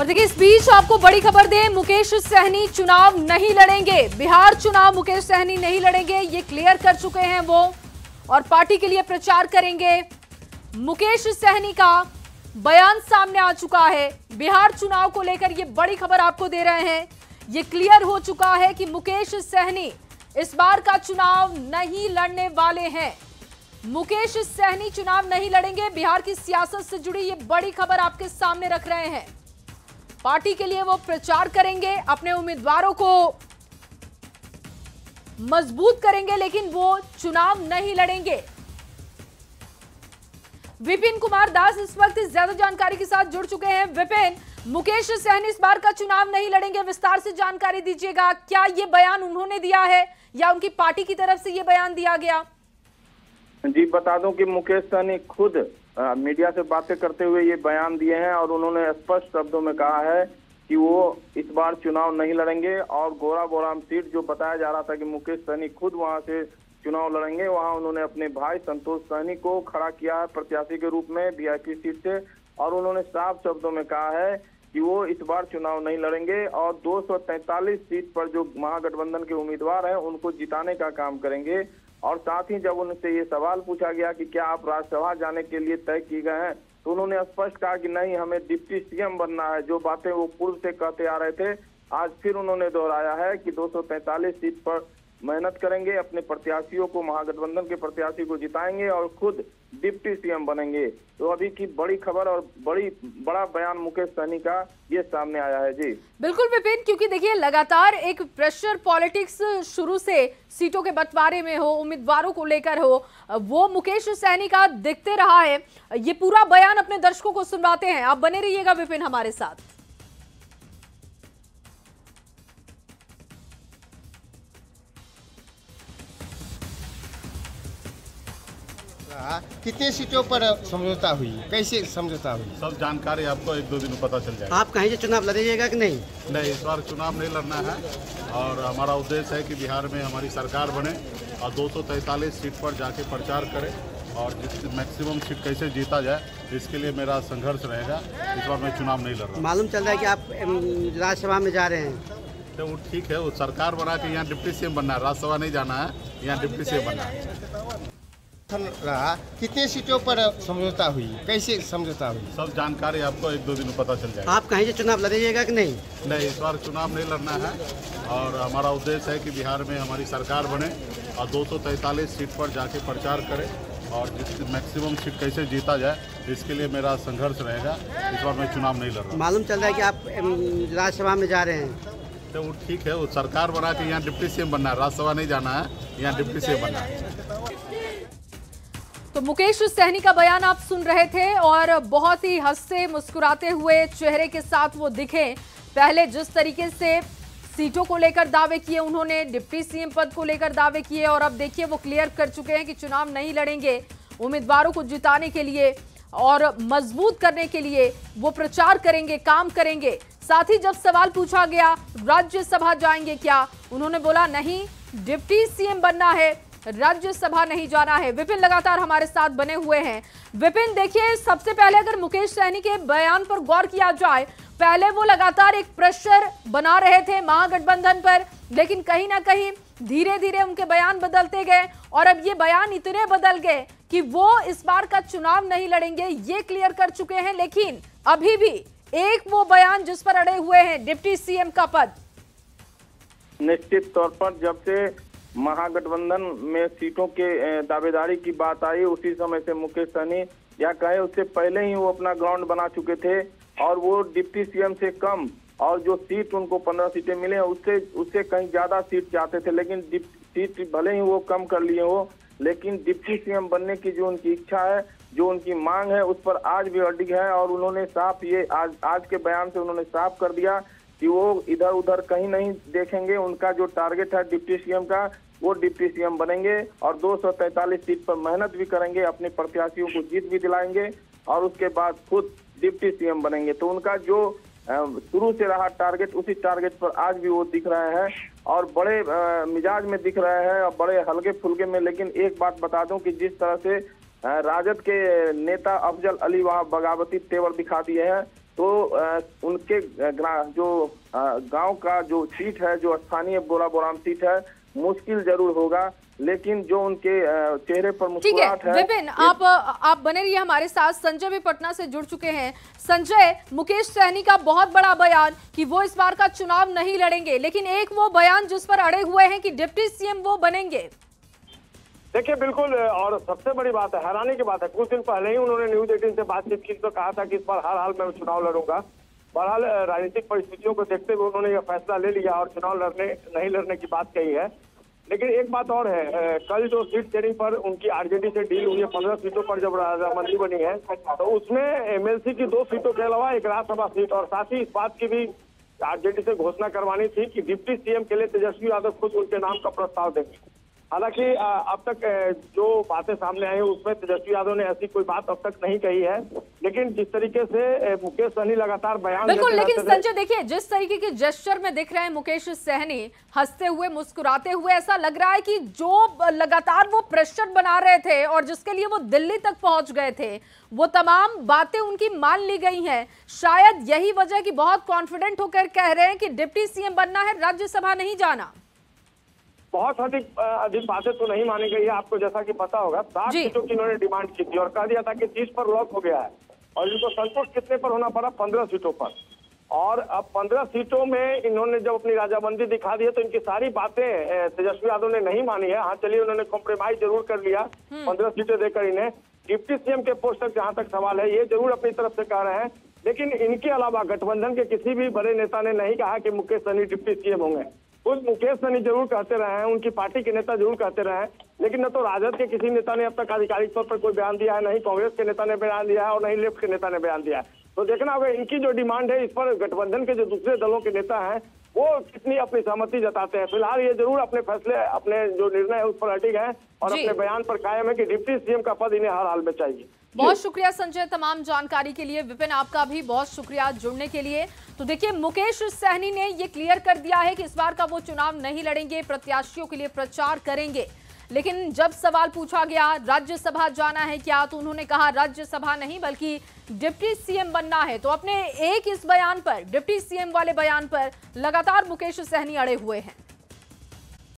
और देखिए इस बीच आपको बड़ी खबर दें, मुकेश सहनी चुनाव नहीं लड़ेंगे। बिहार चुनाव मुकेश सहनी नहीं लड़ेंगे, ये क्लियर कर चुके हैं वो, और पार्टी के लिए प्रचार करेंगे। मुकेश सहनी का बयान सामने आ चुका है। बिहार चुनाव को लेकर ये बड़ी खबर आपको दे रहे हैं। ये क्लियर हो चुका है कि मुकेश सहनी इस बार का चुनाव नहीं लड़ने वाले हैं। मुकेश सहनी चुनाव नहीं लड़ेंगे। बिहार की सियासत से जुड़ी ये बड़ी खबर आपके सामने रख रहे हैं। पार्टी के लिए वो प्रचार करेंगे, अपने उम्मीदवारों को मजबूत करेंगे, लेकिन वो चुनाव नहीं लड़ेंगे। विपिन कुमार दास इस वक्त ज्यादा जानकारी के साथ जुड़ चुके हैं। विपिन, मुकेश सहनी इस बार का चुनाव नहीं लड़ेंगे, विस्तार से जानकारी दीजिएगा। क्या ये बयान उन्होंने दिया है या उनकी पार्टी की तरफ से ये बयान दिया गया? जी बता दूं कि मुकेश सहनी खुद मीडिया से बातें करते हुए ये बयान दिए हैं और उन्होंने स्पष्ट शब्दों में कहा है कि वो इस बार चुनाव नहीं लड़ेंगे। और गोरा बोराम सीट जो बताया जा रहा था कि मुकेश सहनी खुद वहां से चुनाव लड़ेंगे, वहां उन्होंने अपने भाई संतोष सहनी को खड़ा किया है प्रत्याशी के रूप में वीआईपी सीट से। और उन्होंने साफ शब्दों में कहा है कि वो इस बार चुनाव नहीं लड़ेंगे और 243 सीट पर जो महागठबंधन के उम्मीदवार हैं उनको जिताने का काम करेंगे। और साथ ही जब उनसे ये सवाल पूछा गया कि क्या आप राज्यसभा जाने के लिए तय किए गए हैं, तो उन्होंने स्पष्ट कहा कि नहीं, हमें डिप्टी सीएम बनना है। जो बातें वो पूर्व से कहते आ रहे थे, आज फिर उन्होंने दोहराया है कि 243 सीट पर मेहनत करेंगे, अपने प्रत्याशियों को, महागठबंधन के प्रत्याशी को जिताएंगे और खुद डिप्टी सीएम बनेंगे। तो अभी की बड़ी खबर और बड़ा बयान मुकेश सहनी का ये सामने आया है। जी बिल्कुल विपिन, क्योंकि देखिए लगातार एक प्रेशर पॉलिटिक्स शुरू से सीटों के बंटवारे में हो, उम्मीदवारों को लेकर हो, वो मुकेश सहनी का दिखते रहा है। ये पूरा बयान अपने दर्शकों को सुनवाते हैं। आप बने रहिएगा विपिन हमारे साथ। कितने सीटों पर समझौता हुई, कैसे समझौता हुई, सब जानकारी आपको 1-2 दिन में पता चल जाएगा। आप कहीं से चुनाव लड़िएगा कि नहीं? नहीं, इस बार चुनाव नहीं लड़ना है और हमारा उद्देश्य है कि बिहार में हमारी सरकार बने और 243 सीट पर जाके प्रचार करें और मैक्सिमम सीट कैसे जीता जाए, इसके लिए मेरा संघर्ष रहेगा। इस बार मैं चुनाव नहीं लड़ रहा। मालूम चल रहा है कि आप राज्यसभा में जा रहे हैं। तो वो ठीक है, वो सरकार बना के यहाँ डिप्टी सीएम बनना है, राज्यसभा नहीं जाना है, यहाँ डिप्टी सीएम बनना है। रहा कितने सीटों पर समझौता हुई, कैसे समझौता हुई, सब जानकारी आपको 1-2 दिन में पता चल जाएगा। आप कहीं से चुनाव लड़िएगा कि नहीं? नहीं, इस बार चुनाव नहीं लड़ना है और हमारा उद्देश्य है कि बिहार में हमारी सरकार बने और 243 सीट पर जाके प्रचार करें और मैक्सिमम सीट कैसे जीता जाए, इसके लिए मेरा संघर्ष रहेगा। इस बार मैं चुनाव नहीं लड़ रहा। मालूम चल रहा है कि आप राज्यसभा में जा रहे हैं। तो वो ठीक है, वो सरकार बना के यहाँ डिप्टी सीएम बनना है, राज्यसभा नहीं जाना है, यहाँ डिप्टी सीएम बनना है। तो मुकेश सहनी का बयान आप सुन रहे थे और बहुत ही हंसते मुस्कुराते हुए चेहरे के साथ वो दिखे। पहले जिस तरीके से सीटों को लेकर दावे किए उन्होंने, डिप्टी सीएम पद को लेकर दावे किए, और अब देखिए वो क्लियर कर चुके हैं कि चुनाव नहीं लड़ेंगे। उम्मीदवारों को जिताने के लिए और मजबूत करने के लिए वो प्रचार करेंगे, काम करेंगे। साथ ही जब सवाल पूछा गया राज्यसभा जाएंगे क्या, उन्होंने बोला नहीं, डिप्टी सीएम बनना है, राज्यसभा नहीं जाना है। विपिन लगातार हमारे साथ बने हुए हैं। विपिन देखिए, सबसे पहले अगर मुकेश सहनी के बयान पर गौर किया जाए, पहले वो लगातार एक प्रेशर बना रहे थे महागठबंधन पर, लेकिन कहीं ना कहीं धीरे धीरे उनके बयान बदलते गए और अब ये बयान इतने बदल गए कि वो इस बार का चुनाव नहीं लड़ेंगे, ये क्लियर कर चुके हैं। लेकिन अभी भी एक वो बयान जिस पर अड़े हुए हैं, डिप्टी सीएम का पद। निश्चित तौर पर जब से महागठबंधन में सीटों के दावेदारी की बात आई, उसी समय से मुकेश सहनी, या कहे उससे पहले ही वो अपना ग्राउंड बना चुके थे और वो डिप्टी सीएम से कम, और जो सीट उनको 15 सीटें मिले उससे कहीं ज्यादा सीट चाहते थे। लेकिन सीट भले ही वो कम कर लिए हो, लेकिन डिप्टी सीएम बनने की जो उनकी इच्छा है, जो उनकी मांग है, उस पर आज भी अडिग है। और उन्होंने साफ ये आज के बयान से उन्होंने साफ कर दिया कि वो इधर उधर कहीं नहीं देखेंगे। उनका जो टारगेट है डिप्टी सीएम का, वो डिप्टी सीएम बनेंगे और 243 सीट पर मेहनत भी करेंगे, अपने प्रत्याशियों को जीत भी दिलाएंगे और उसके बाद खुद डिप्टी सीएम बनेंगे। तो उनका जो शुरू से रहा टारगेट, उसी टारगेट पर आज भी वो दिख रहे हैं और बड़े मिजाज में दिख रहे हैं और बड़े हल्के फुल्के में। लेकिन एक बात बता दूं कि जिस तरह से राजद के नेता अफजल अली वहां बगावती तेवर दिखा दिए हैं, तो उनके जो गांव का जो सीट है, जो स्थानीय बोरा बोराम सीट है, मुश्किल जरूर होगा, लेकिन जो उनके चेहरे पर मुस्कुराहट है। विपिन, आप बने रहिए हमारे साथ। संजय भी पटना से जुड़ चुके हैं। संजय, मुकेश सहनी का बहुत बड़ा बयान कि वो इस बार का चुनाव नहीं लड़ेंगे, लेकिन एक वो बयान जिस पर अड़े हुए हैं कि डिप्टी सीएम वो बनेंगे। देखिए बिल्कुल, और सबसे बड़ी बात है, हैरानी की बात है, कुछ दिन पहले ही उन्होंने न्यूज 18 से बातचीत की तो कहा था कि इस बार हर हाल में चुनाव लड़ूंगा। बहरहाल राजनीतिक परिस्थितियों को देखते हुए उन्होंने यह फैसला ले लिया और चुनाव नहीं लड़ने की बात कही है। लेकिन एक बात और है, कल जो सीट शेयरिंग पर उनकी आरजेडी से डील हुई है 15 सीटों पर जब रजामंदी बनी है, तो उसमें एमएलसी की 2 सीटों के अलावा एक राज्यसभा सीट, और साथ ही इस बात की भी आरजेडी से घोषणा करवानी थी कि डिप्टी सीएम के लिए तेजस्वी यादव खुद उनके नाम का प्रस्ताव देंगे। हालांकि अब तक जो बातें सामने आई उसमें तेजस्वी यादव ने ऐसी कोई बात अब तक नहीं कही है, लेकिन जिस तरीके से मुकेश सहनी लगातार बयान बिल्कुल, लेकिन संजय देखिए जिस तरीके के जेस्चर में दिख रहे हैं मुकेश सहनी, हंसते हुए मुस्कुराते हुए, ऐसा लग रहा है कि जो लगातार वो प्रेशर बना रहे थे और जिसके लिए वो दिल्ली तक पहुंच गए थे, वो तमाम बातें उनकी मान ली गई हैं। शायद यही वजह कि बहुत कॉन्फिडेंट होकर कह रहे हैं कि डिप्टी सीएम बनना है, राज्यसभा नहीं जाना। बहुत अधिक बातें तो नहीं मानी गई है। आपको जैसा कि पता होगा 60 सीटों की इन्होंने डिमांड की थी और कह दिया था कि 30 पर लॉक हो गया है, और इनको संतोष कितने पर होना पड़ा, 15 सीटों पर। और अब 15 सीटों में इन्होंने जब अपनी राजाबंदी दिखा दी है तो इनकी सारी बातें तेजस्वी यादव ने नहीं मानी है। हाँ चलिए, उन्होंने कॉम्प्रोमाइज जरूर कर लिया 15 सीटें देकर इन्हें। डिप्टी सीएम के पोस्ट तक जहां तक सवाल है, ये जरूर अपनी तरफ से कह रहे हैं, लेकिन इनके अलावा गठबंधन के किसी भी बड़े नेता ने नहीं कहा कि मुकेश सहनी डिप्टी सीएम होंगे। खुद मुकेश सहनी जरूर कहते रहे हैं, उनकी पार्टी के नेता जरूर कहते रहे हैं, लेकिन न तो राजद के किसी नेता ने अब तक आधिकारिक तौर पर कोई बयान दिया है, नहीं कांग्रेस के नेता ने बयान दिया है और नहीं लेफ्ट के नेता ने बयान दिया है। तो देखना होगा इनकी जो डिमांड है, इस पर गठबंधन के जो दूसरे दलों के नेता हैं वो कितनी अपनी सहमति जताते हैं। फिलहाल ये जरूर अपने फैसले, अपने जो निर्णय है उस पर अडिग है और अपने बयान पर कायम है कि डिप्टी सीएम का पद इन्हें हर हाल में चाहिए। बहुत शुक्रिया संजय तमाम जानकारी के लिए। विपिन, आपका भी बहुत शुक्रिया जुड़ने के लिए। तो देखिए, मुकेश सहनी ने ये क्लियर कर दिया है कि इस बार का वो चुनाव नहीं लड़ेंगे, प्रत्याशियों के लिए प्रचार करेंगे। लेकिन जब सवाल पूछा गया राज्यसभा जाना है क्या, तो उन्होंने कहा राज्यसभा नहीं बल्कि डिप्टी सीएम बनना है। तो अपने एक इस बयान पर, डिप्टी सीएम वाले बयान पर लगातार मुकेश सहनी अड़े हुए हैं।